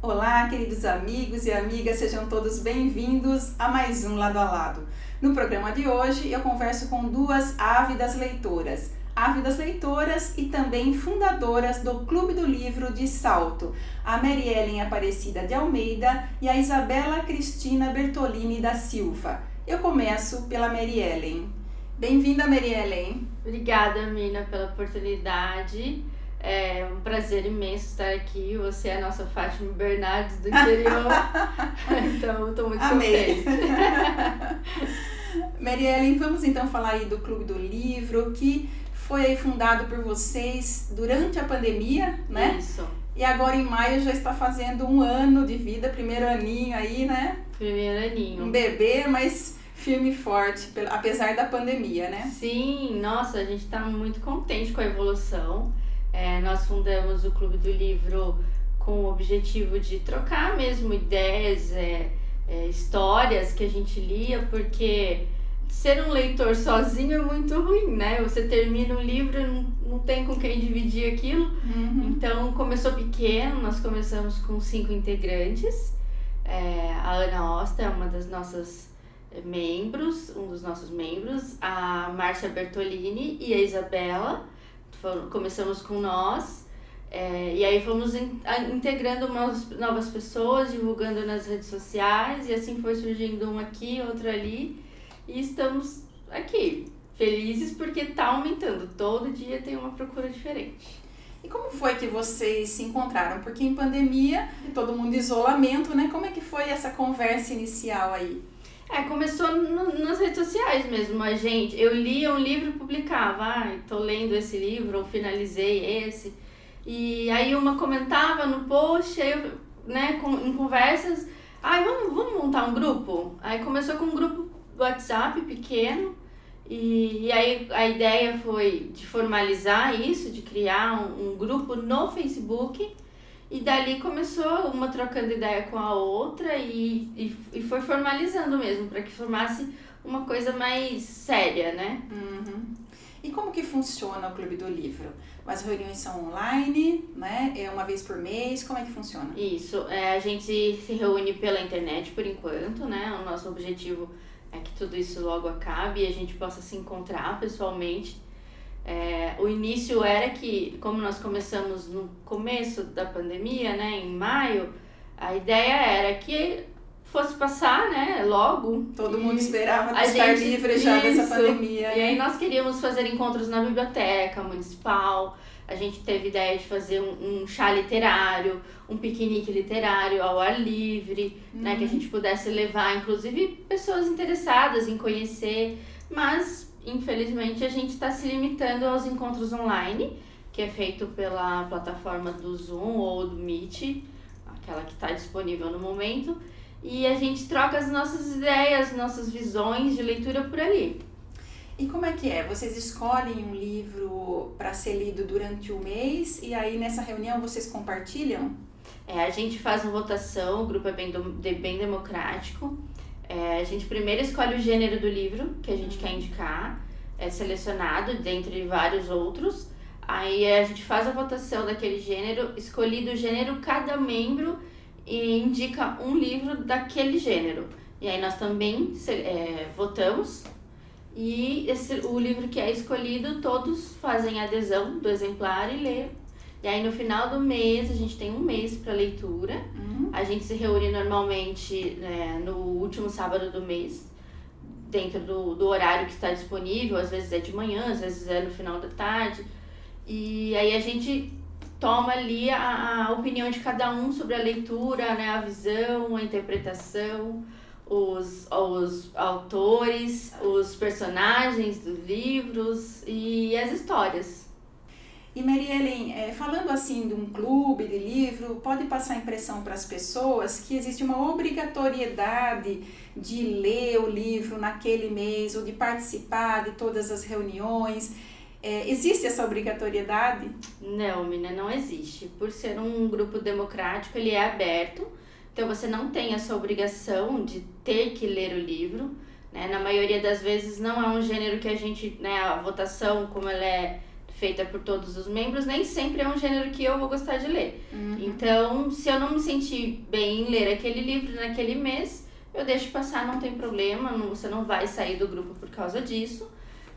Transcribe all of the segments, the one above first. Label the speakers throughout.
Speaker 1: Olá, queridos amigos e amigas, sejam todos bem-vindos a mais um Lado a Lado. No programa de hoje eu converso com duas ávidas leitoras e também fundadoras do Clube do Livro de Salto, a Mary Ellen Aparecida de Almeida e a Isabela Cristina Bertolini da Silva. Eu começo pela Mary Ellen. Bem-vinda, Mary Ellen.
Speaker 2: Obrigada, Mina, pela oportunidade. É um prazer imenso estar aqui. Você é a nossa Fátima Bernardes do interior. Então, estou muito
Speaker 1: Amei.
Speaker 2: contente.
Speaker 1: Mary Ellen, vamos então falar aí do Clube do Livro, que foi aí fundado por vocês durante a pandemia, né?
Speaker 2: Isso.
Speaker 1: E agora em maio já está fazendo um ano de vida, primeiro aninho aí, né?
Speaker 2: Primeiro aninho.
Speaker 1: Um bebê, mas firme e forte, apesar da pandemia, né?
Speaker 2: Sim, nossa, a gente está muito contente com a evolução. Nós fundamos o Clube do Livro com o objetivo de trocar mesmo ideias, histórias que a gente lia, porque ser um leitor sozinho é muito ruim, né? Você termina um livro e não tem com quem dividir aquilo. Então, começou pequeno, nós começamos com 5 integrantes. A Ana Osta é uma das nossas membros, um dos nossos membros, a Márcia Bertolini e a Isabela. Começamos com nós, e aí fomos integrando novas pessoas, divulgando nas redes sociais, e assim foi surgindo um aqui, outro ali, e estamos aqui, felizes porque está aumentando, todo dia tem uma procura diferente.
Speaker 1: E como foi que vocês se encontraram? Porque em pandemia, todo mundo em isolamento, né? Como é que foi essa conversa inicial aí?
Speaker 2: Começou nas redes sociais mesmo, eu lia um livro e publicava, tô lendo esse livro, ou finalizei esse, e aí uma comentava no post, aí eu, né, em conversas, vamos montar um grupo? Aí começou com um grupo do WhatsApp pequeno, e aí a ideia foi de formalizar isso, de criar um grupo no Facebook. E dali começou uma trocando ideia com a outra e foi formalizando mesmo, para que formasse uma coisa mais séria, né?
Speaker 1: E como que funciona o Clube do Livro? As reuniões são online, né? É uma vez por mês, como é que funciona?
Speaker 2: Isso, a gente se reúne pela internet por enquanto, né? O nosso objetivo é que tudo isso logo acabe e a gente possa se encontrar pessoalmente. O início era que, como nós começamos no começo da pandemia, né, em maio, a ideia era que fosse passar, né, logo.
Speaker 1: Todo mundo esperava estar livre já dessa pandemia.
Speaker 2: E aí nós queríamos fazer encontros na biblioteca municipal, a gente teve ideia de fazer um chá literário, um piquenique literário ao ar livre, né, que a gente pudesse levar, inclusive, pessoas interessadas em conhecer, mas infelizmente a gente está se limitando aos encontros online, que é feito pela plataforma do Zoom ou do Meet, aquela que está disponível no momento, e a gente troca as nossas ideias, nossas visões de leitura por ali.
Speaker 1: E como é que é? Vocês escolhem um livro para ser lido durante o mês e aí nessa reunião vocês compartilham?
Speaker 2: A gente faz uma votação, o grupo é bem democrático. A gente primeiro escolhe o gênero do livro que a gente quer indicar, é selecionado dentre vários outros. Aí a gente faz a votação daquele gênero, escolhido o gênero, cada membro indica um livro daquele gênero. E aí nós também votamos e o livro que é escolhido, todos fazem adesão do exemplar e lê. E aí no final do mês, a gente tem um mês para leitura. A gente se reúne normalmente no último sábado do mês, dentro do horário que está disponível, às vezes é de manhã, às vezes é no final da tarde. E aí a gente toma ali a opinião de cada um sobre a leitura, né, a visão, a interpretação, os autores, os personagens dos livros e as histórias.
Speaker 1: E Mary Ellen, falando assim de um clube de livro, pode passar a impressão para as pessoas que existe uma obrigatoriedade de ler o livro naquele mês ou de participar de todas as reuniões. Existe essa obrigatoriedade?
Speaker 2: Não, Mina, não existe. Por ser um grupo democrático, ele é aberto, então você não tem essa obrigação de ter que ler o livro, né? Na maioria das vezes não é um gênero que a gente, né, a votação, como ela é feita por todos os membros, nem sempre é um gênero que eu vou gostar de ler. Então, se eu não me sentir bem em ler aquele livro naquele mês, eu deixo passar, não tem problema, você não vai sair do grupo por causa disso.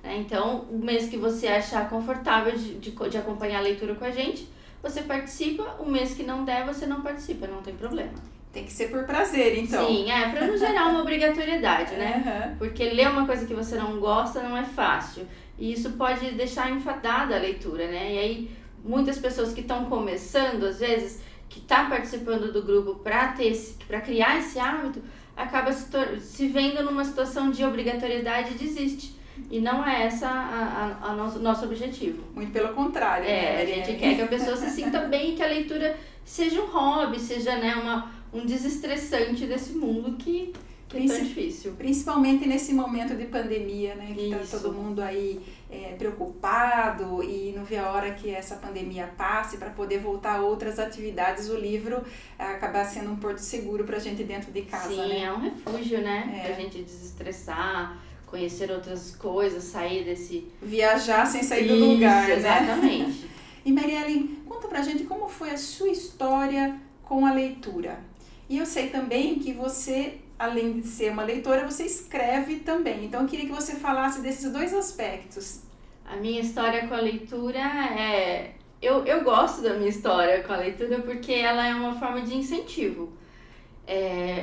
Speaker 2: Né? Então, o mês que você achar confortável de acompanhar a leitura com a gente, você participa. O mês que não der, você não participa, não tem problema.
Speaker 1: Tem que ser por prazer, então.
Speaker 2: Sim, para não gerar uma obrigatoriedade, né? Porque ler uma coisa que você não gosta não é fácil. E isso pode deixar enfadada a leitura, né? E aí, muitas pessoas que estão começando, às vezes, que tá participando do grupo para criar esse hábito, acaba se vendo numa situação de obrigatoriedade e desiste. E não é essa o nosso objetivo.
Speaker 1: Muito pelo contrário.
Speaker 2: Né? A gente quer que a pessoa se sinta bem e que a leitura seja um hobby, seja, né, um desestressante desse mundo que é tão difícil.
Speaker 1: Principalmente nesse momento de pandemia, né? Que tá todo mundo aí preocupado e não vê a hora que essa pandemia passe para poder voltar a outras atividades. O livro acabar sendo um porto seguro pra gente dentro de casa,
Speaker 2: Sim,
Speaker 1: né?
Speaker 2: É um refúgio, né? Pra gente desestressar, conhecer outras coisas, sair desse...
Speaker 1: Viajar sem sair do lugar, né?
Speaker 2: Exatamente.
Speaker 1: E Mariellen, conta pra gente como foi a sua história com a leitura. E eu sei também que você, além de ser uma leitora, você escreve também. Então eu queria que você falasse desses dois aspectos.
Speaker 2: A minha história com a leitura é... Eu gosto da minha história com a leitura porque ela é uma forma de incentivo.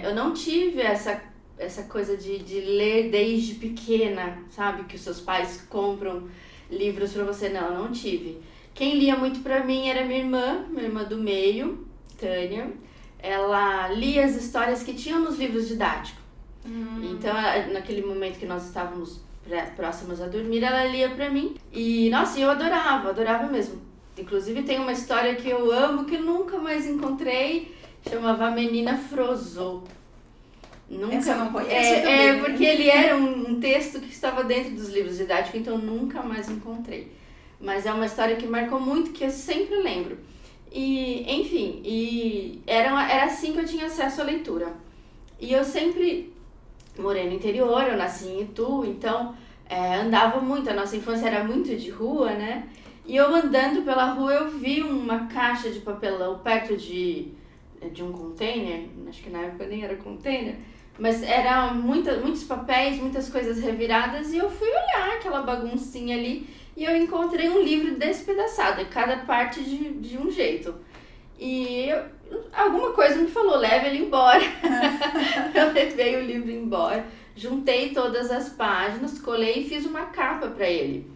Speaker 2: Eu não tive essa coisa de ler desde pequena, sabe? Que os seus pais compram livros pra você. Não, eu não tive. Quem lia muito pra mim era minha irmã do meio, Tânia. Ela lia as histórias que tinham nos livros didáticos. Então, naquele momento que nós estávamos próximos a dormir, ela lia pra mim. E, nossa, eu adorava mesmo. Inclusive, tem uma história que eu amo, que eu nunca mais encontrei, chamava Menina Frozô.
Speaker 1: Essa eu não conheço também.
Speaker 2: Porque ele era um texto que estava dentro dos livros didáticos, então eu nunca mais encontrei. Mas é uma história que marcou muito, que eu sempre lembro. E, enfim, era assim que eu tinha acesso à leitura. E eu sempre morei no interior, eu nasci em Itu, então andava muito, a nossa infância era muito de rua, né? E eu andando pela rua, eu vi uma caixa de papelão perto de um container, acho que na época nem era container, mas era muitos papéis, muitas coisas reviradas, e eu fui olhar aquela baguncinha ali, e eu encontrei um livro despedaçado, cada parte de um jeito. E alguma coisa me falou, leva ele embora. Eu levei o livro embora, juntei todas as páginas, colei e fiz uma capa para ele.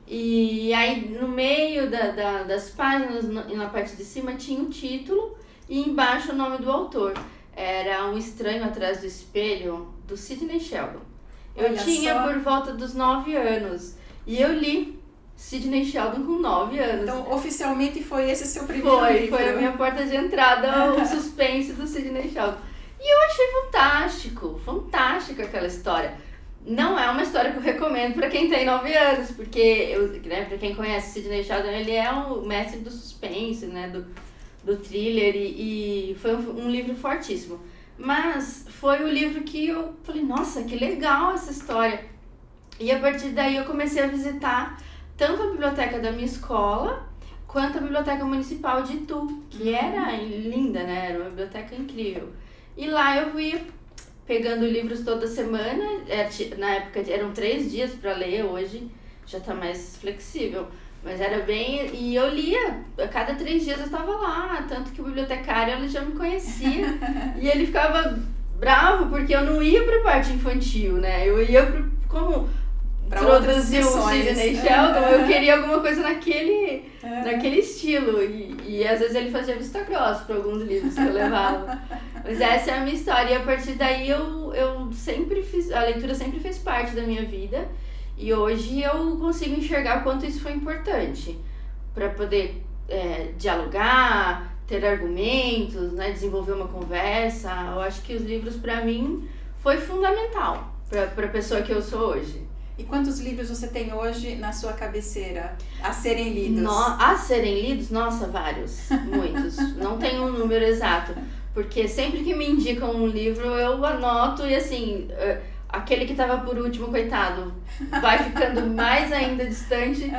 Speaker 2: E aí no meio das páginas, na parte de cima, tinha o título e embaixo o nome do autor. Era Um Estranho Atrás do Espelho, do Sidney Sheldon. Eu tinha por volta dos 9 anos. E eu li Sidney Sheldon com 9 anos.
Speaker 1: Então, oficialmente foi esse seu primeiro livro?
Speaker 2: Foi a minha porta de entrada, o suspense do Sidney Sheldon. E eu achei fantástico aquela história. Não é uma história que eu recomendo para quem tem 9 anos, porque, para quem conhece Sidney Sheldon, ele é o mestre do suspense, né, do thriller, e foi um livro fortíssimo. Mas foi o livro que eu falei, nossa, que legal essa história. E a partir daí eu comecei a visitar tanto a biblioteca da minha escola, quanto a biblioteca municipal de Itu, que era linda, né? Era uma biblioteca incrível. E lá eu ia pegando livros toda semana, na época eram 3 dias para ler, hoje já tá mais flexível. Mas era bem... E eu lia, a cada 3 dias eu estava lá, tanto que o bibliotecário ele já me conhecia. E ele ficava bravo porque eu não ia para a parte infantil, né? Eu ia como introduzir o Sidney Sheldon, eu queria alguma coisa naquele estilo. E às vezes ele fazia vista grossa para alguns livros que eu levava. Mas essa é a minha história. E a partir daí eu sempre fiz... A leitura sempre fez parte da minha vida. E hoje eu consigo enxergar o quanto isso foi importante para poder dialogar, ter argumentos, né, desenvolver uma conversa. Eu acho que os livros para mim foi fundamental para a pessoa que eu sou hoje.
Speaker 1: E quantos livros você tem hoje na sua cabeceira a serem lidos?
Speaker 2: A serem lidos? Nossa, vários, muitos. Não tenho um número exato, porque sempre que me indicam um livro eu anoto e assim... A aquele que tava por último, coitado, vai ficando mais ainda distante,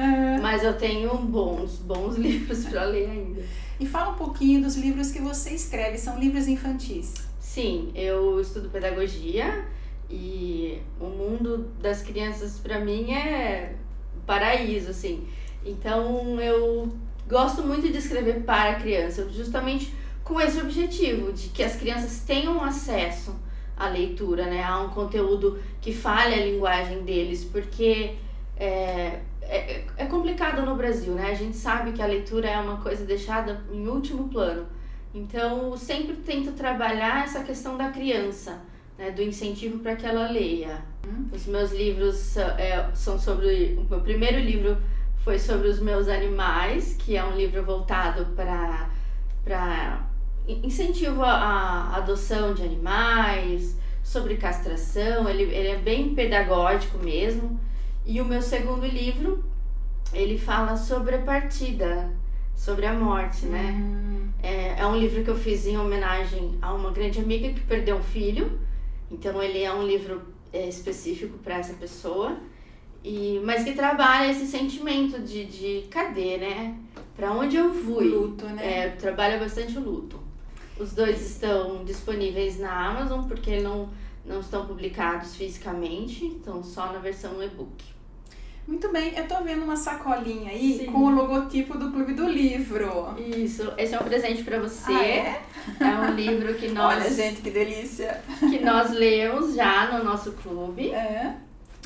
Speaker 2: mas eu tenho bons livros para ler ainda.
Speaker 1: E fala um pouquinho dos livros que você escreve, são livros infantis.
Speaker 2: Sim, eu estudo pedagogia e o mundo das crianças para mim é paraíso, assim. Então eu gosto muito de escrever para a criança, justamente com esse objetivo, de que as crianças tenham acesso à leitura, né, a um conteúdo que fale a linguagem deles, porque é complicado no Brasil, né? A gente sabe que a leitura é uma coisa deixada em último plano. Então, eu sempre tento trabalhar essa questão da criança, né, do incentivo para que ela leia. Os meus livros são sobre... O meu primeiro livro foi sobre os meus animais, que é um livro voltado para incentivo à adoção de animais, sobre castração. Ele é bem pedagógico mesmo. E o meu segundo livro, ele fala sobre a partida, sobre a morte, né? É um livro que eu fiz em homenagem a uma grande amiga que perdeu um filho. Então ele é um livro específico para essa pessoa, mas que trabalha esse sentimento de cadê, né? Para onde eu fui?
Speaker 1: O luto, né?
Speaker 2: Trabalha bastante o luto. Os dois estão disponíveis na Amazon, porque não estão publicados fisicamente, estão só na versão e-book.
Speaker 1: Muito bem, eu tô vendo uma sacolinha aí.
Speaker 2: Sim.
Speaker 1: Com o logotipo do Clube do Livro.
Speaker 2: Isso, esse é um presente para você.
Speaker 1: Ah, é?
Speaker 2: É um livro que nós...
Speaker 1: Olha, gente, que delícia.
Speaker 2: Que nós lemos já no nosso clube.
Speaker 1: É.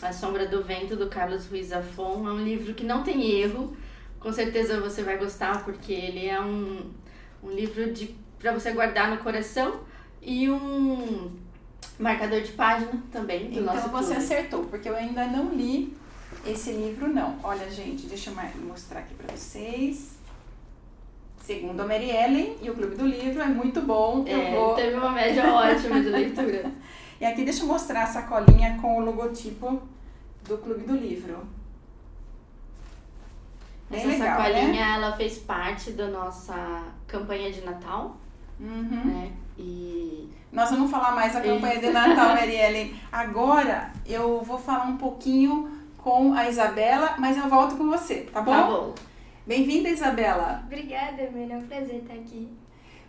Speaker 2: A Sombra do Vento, do Carlos Ruiz Zafón. É um livro que não tem erro. Com certeza você vai gostar, porque ele é um livro para você guardar no coração e um marcador de página também do nosso clube.
Speaker 1: Então você acertou, porque eu ainda não li esse livro, não. Olha, gente, deixa eu mostrar aqui pra vocês. Segundo a Mary Ellen, e o Clube do Livro é muito bom.
Speaker 2: Teve uma média ótima de leitura.
Speaker 1: E aqui deixa eu mostrar a sacolinha com o logotipo do Clube do Livro. Bem
Speaker 2: Essa
Speaker 1: legal,
Speaker 2: sacolinha,
Speaker 1: né?
Speaker 2: ela fez parte da nossa campanha de Natal, né? E
Speaker 1: nós vamos falar mais da campanha de Natal, Mary Ellen. Agora eu vou falar um pouquinho com a Isabela, mas eu volto com você, tá bom?
Speaker 2: Tá bom.
Speaker 1: Bem-vinda, Isabela.
Speaker 3: Obrigada, Emília. É um prazer estar aqui.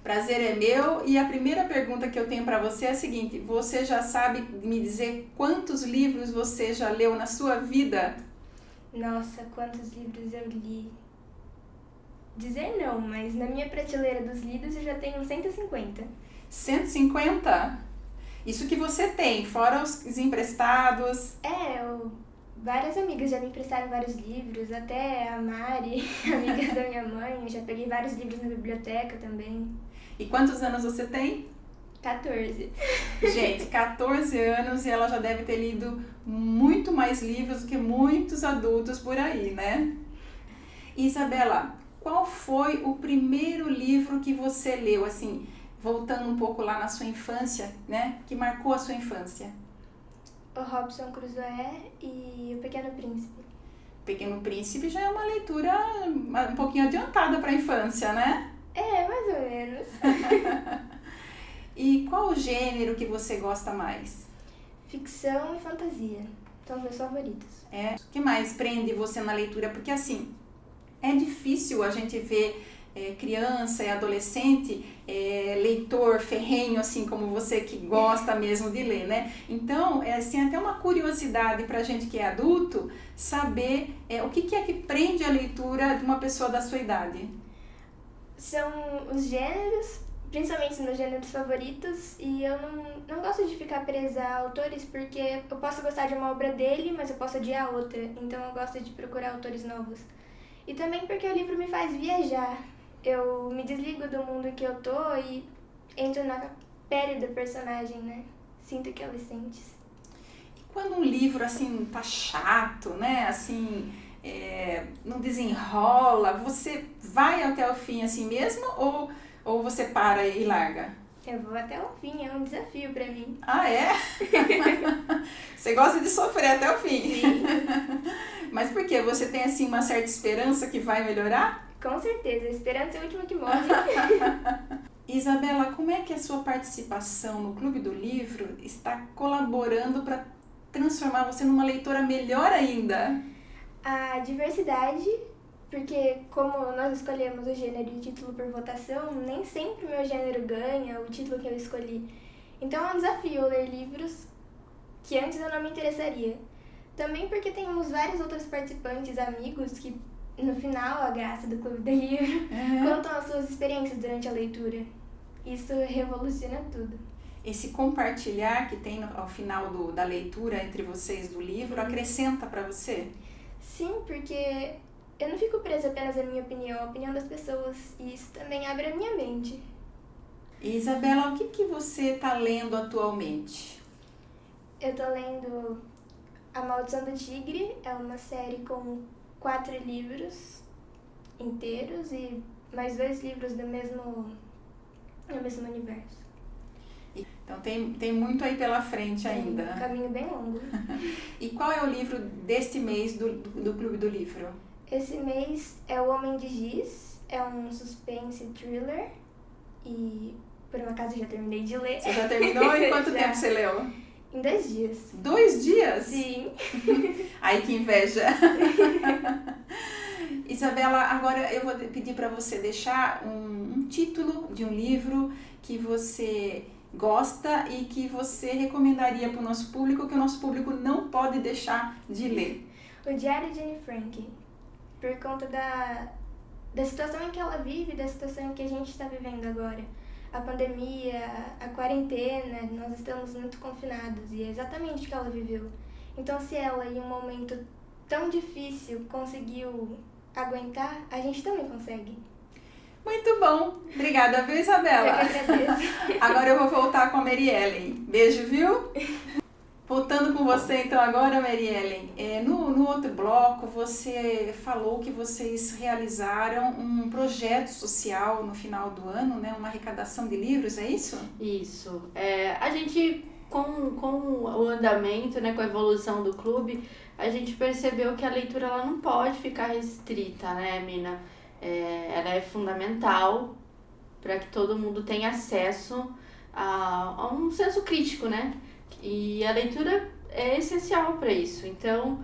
Speaker 1: Prazer é meu. E a primeira pergunta que eu tenho para você é a seguinte: você já sabe me dizer quantos livros você já leu na sua vida?
Speaker 3: Nossa, quantos livros eu li. Dizer não, mas na minha prateleira dos lidos eu já tenho 150.
Speaker 1: 150? Isso que você tem, fora os emprestados.
Speaker 3: Várias amigas já me emprestaram vários livros, até a Mari, amiga da minha mãe. Eu já peguei vários livros na biblioteca também.
Speaker 1: E quantos anos você tem?
Speaker 3: 14.
Speaker 1: Gente, 14 anos e ela já deve ter lido muito mais livros do que muitos adultos por aí, né? Isabela, qual foi o primeiro livro que você leu, assim, voltando um pouco lá na sua infância, né? Que marcou a sua infância?
Speaker 3: O Robinson Crusoe e O Pequeno Príncipe.
Speaker 1: O Pequeno Príncipe já é uma leitura um pouquinho adiantada para a infância, né?
Speaker 3: Mais ou menos.
Speaker 1: E qual o gênero que você gosta mais?
Speaker 3: Ficção e fantasia. São os meus favoritos.
Speaker 1: O que mais prende você na leitura? Porque assim, é difícil a gente ver criança e adolescente, leitor ferrenho, assim como você que gosta mesmo de ler, né? Então, assim, até uma curiosidade pra gente que é adulto, saber o que é que prende a leitura de uma pessoa da sua idade.
Speaker 3: São os gêneros, principalmente os meus gêneros favoritos, e eu não gosto de ficar presa a autores, porque eu posso gostar de uma obra dele, mas eu posso odiar outra, então eu gosto de procurar autores novos. E também porque o livro me faz viajar. Eu me desligo do mundo que eu tô e entro na pele do personagem, né? Sinto o que ela sente.
Speaker 1: E quando um livro, assim, tá chato, né? Assim, não desenrola, você vai até o fim assim mesmo ou você para e larga?
Speaker 3: Eu vou até o fim, é um desafio pra mim.
Speaker 1: Ah, é? Você gosta de sofrer até o fim?
Speaker 3: Sim.
Speaker 1: Mas por quê? Você tem, assim, uma certa esperança que vai melhorar?
Speaker 3: Com certeza, a esperança é o último que morre.
Speaker 1: Isabela, como é que a sua participação no Clube do Livro está colaborando para transformar você numa leitora melhor ainda?
Speaker 3: A diversidade, porque como nós escolhemos o gênero e título por votação, nem sempre o meu gênero ganha, o título que eu escolhi. Então é um desafio ler livros que antes eu não me interessaria. Também porque temos vários outros participantes, amigos, que no final, a graça do Clube do Livro, contam as suas experiências durante a leitura. Isso revoluciona tudo.
Speaker 1: Esse compartilhar que tem ao final da leitura entre vocês do livro acrescenta para você?
Speaker 3: Sim, porque eu não fico presa apenas à minha opinião, à opinião das pessoas, e isso também abre a minha mente.
Speaker 1: E, Isabela, o que você está lendo atualmente?
Speaker 3: Eu tô lendo A Maldição do Tigre, é uma série com 4 livros inteiros e mais 2 livros do mesmo universo.
Speaker 1: Então tem muito aí pela frente ainda.
Speaker 3: Um caminho bem longo.
Speaker 1: E qual é o livro deste mês do Clube do Livro?
Speaker 3: Esse mês é O Homem de Giz, é um suspense thriller e por um acaso eu já terminei de ler.
Speaker 1: Você já terminou? E quanto tempo você leu?
Speaker 3: Em 2 dias.
Speaker 1: 2 dias?
Speaker 3: Sim.
Speaker 1: Ai, que inveja! Isabela, agora eu vou pedir para você deixar um título de um livro que você gosta e que você recomendaria para o nosso público, que o nosso público não pode deixar de ler.
Speaker 3: O Diário de Anne Frank, por conta da situação em que ela vive, da situação em que a gente está vivendo agora. A pandemia, a quarentena, nós estamos muito confinados e é exatamente o que ela viveu. Então, se ela, em um momento tão difícil, conseguiu aguentar, a gente também consegue.
Speaker 1: Muito bom. Obrigada, viu, Isabela?
Speaker 3: Eu que agradeço.
Speaker 1: Agora eu vou voltar com a Mary Ellen. Beijo, viu? Voltando com você então agora, Mary Ellen. No outro bloco, você falou que vocês realizaram um projeto social no final do ano, né? Uma arrecadação de livros, é isso?
Speaker 2: Isso. A gente, com o andamento, né, com a evolução do clube, a gente percebeu que a leitura ela não pode ficar restrita, né, Mina? Ela é fundamental para que todo mundo tenha acesso a um senso crítico, né? E a leitura é essencial para isso. Então,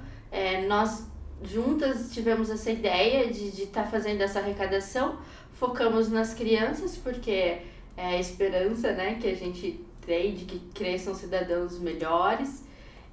Speaker 2: nós juntas tivemos essa ideia de estar fazendo essa arrecadação, focamos nas crianças, porque é a esperança, né, que a gente tem de que cresçam cidadãos melhores.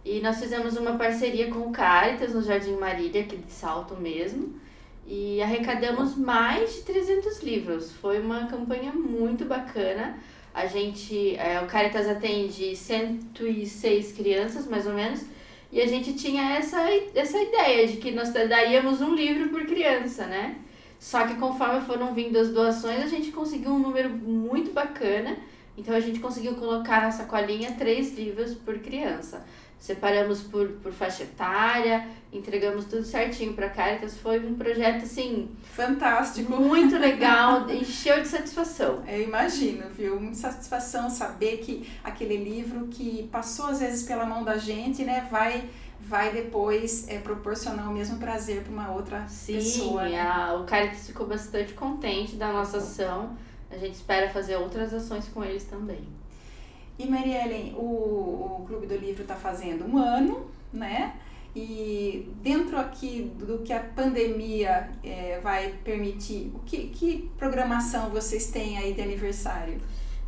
Speaker 2: E nós fizemos uma parceria com o Caritas no Jardim Marília, aqui de Salto mesmo, e arrecadamos mais de 300 livros. Foi uma campanha muito bacana. A gente, o Caritas atende 106 crianças, mais ou menos, e a gente tinha essa ideia de que nós daríamos um livro por criança, né? Só que conforme foram vindo as doações, a gente conseguiu um número muito bacana, então a gente conseguiu colocar na sacolinha 3 livros por criança. Separamos por faixa etária, entregamos tudo certinho para a Caritas. Foi um projeto, assim...
Speaker 1: fantástico!
Speaker 2: Muito legal, encheu de satisfação.
Speaker 1: Eu imagino, viu? Muita satisfação saber que aquele livro que passou às vezes pela mão da gente, né, vai depois proporcionar o mesmo prazer para uma outra pessoa. Sim,
Speaker 2: né? O Caritas ficou bastante contente da nossa ação. A gente espera fazer outras ações com eles também.
Speaker 1: E Mary Ellen, o Clube do Livro está fazendo 1 ano, né? E dentro aqui do que a pandemia vai permitir, que programação vocês têm aí de aniversário?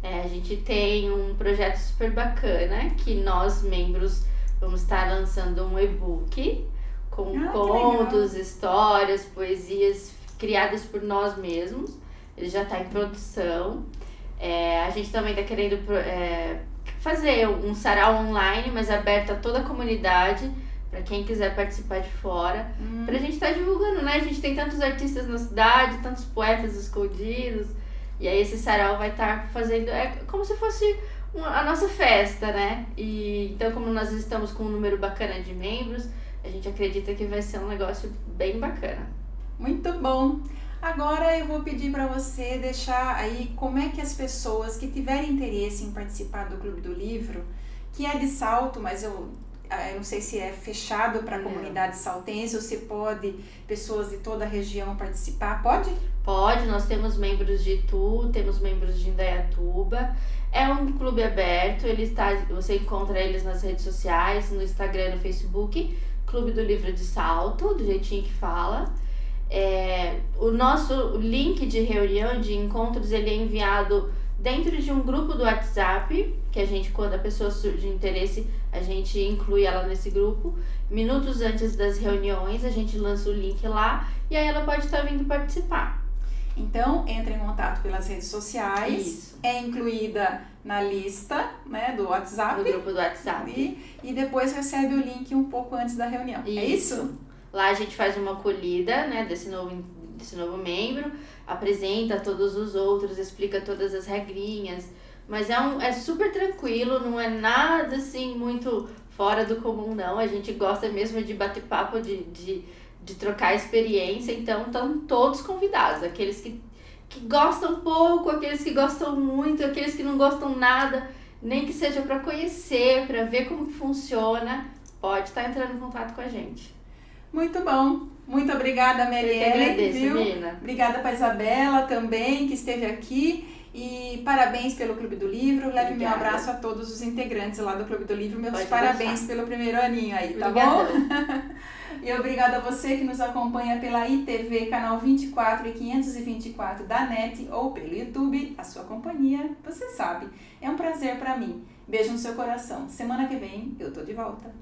Speaker 2: A gente tem um projeto super bacana que nós, membros, vamos estar lançando um e-book com contos, histórias, poesias criadas por nós mesmos. Ele já está em produção. A gente também está querendo fazer um sarau online, mas aberto a toda a comunidade, para quem quiser participar de fora, pra gente estar divulgando, né? A gente tem tantos artistas na cidade, tantos poetas escondidos, e aí esse sarau vai estar fazendo, como se fosse a nossa festa, né? E então, como nós estamos com um número bacana de membros, a gente acredita que vai ser um negócio bem bacana.
Speaker 1: Muito bom! Agora eu vou pedir para você deixar aí como é que as pessoas que tiverem interesse em participar do Clube do Livro, que é de Salto, mas eu não sei se é fechado para a comunidade saltense ou se pode pessoas de toda a região participar. Pode?
Speaker 2: Pode, nós temos membros de Itu, temos membros de Indaiatuba. É um clube aberto, você encontra eles nas redes sociais, no Instagram, no Facebook, Clube do Livro de Salto, do jeitinho que fala. O nosso link de reunião, de encontros, ele é enviado dentro de um grupo do WhatsApp, que quando a pessoa surge interesse, a gente inclui ela nesse grupo. Minutos antes das reuniões, a gente lança o link lá e aí ela pode estar vindo participar.
Speaker 1: Então, entra em contato pelas redes sociais,
Speaker 2: Isso.
Speaker 1: É incluída na lista, né, do WhatsApp.
Speaker 2: No grupo do WhatsApp.
Speaker 1: E depois recebe o link um pouco antes da reunião. É isso?
Speaker 2: Lá a gente faz uma acolhida, né, desse novo membro, apresenta todos os outros, explica todas as regrinhas, mas é super tranquilo, não é nada assim muito fora do comum não, a gente gosta mesmo de bater papo, de trocar experiência, então estão todos convidados, aqueles que gostam pouco, aqueles que gostam muito, aqueles que não gostam nada, nem que seja para conhecer, para ver como que funciona, pode estar entrando em contato com a gente.
Speaker 1: Muito bom. Muito obrigada, Marielle.
Speaker 2: Eu que agradeço, Nina.
Speaker 1: Obrigada para a Isabela também, que esteve aqui. E parabéns pelo Clube do Livro. Leve meu abraço a todos os integrantes lá do Clube do Livro. Meus parabéns pelo primeiro aninho aí, tá bom? E obrigada a você que nos acompanha pela ITV, canal 24 e 524 da NET ou pelo YouTube. A sua companhia, você sabe, é um prazer para mim. Beijo no seu coração. Semana que vem eu tô de volta.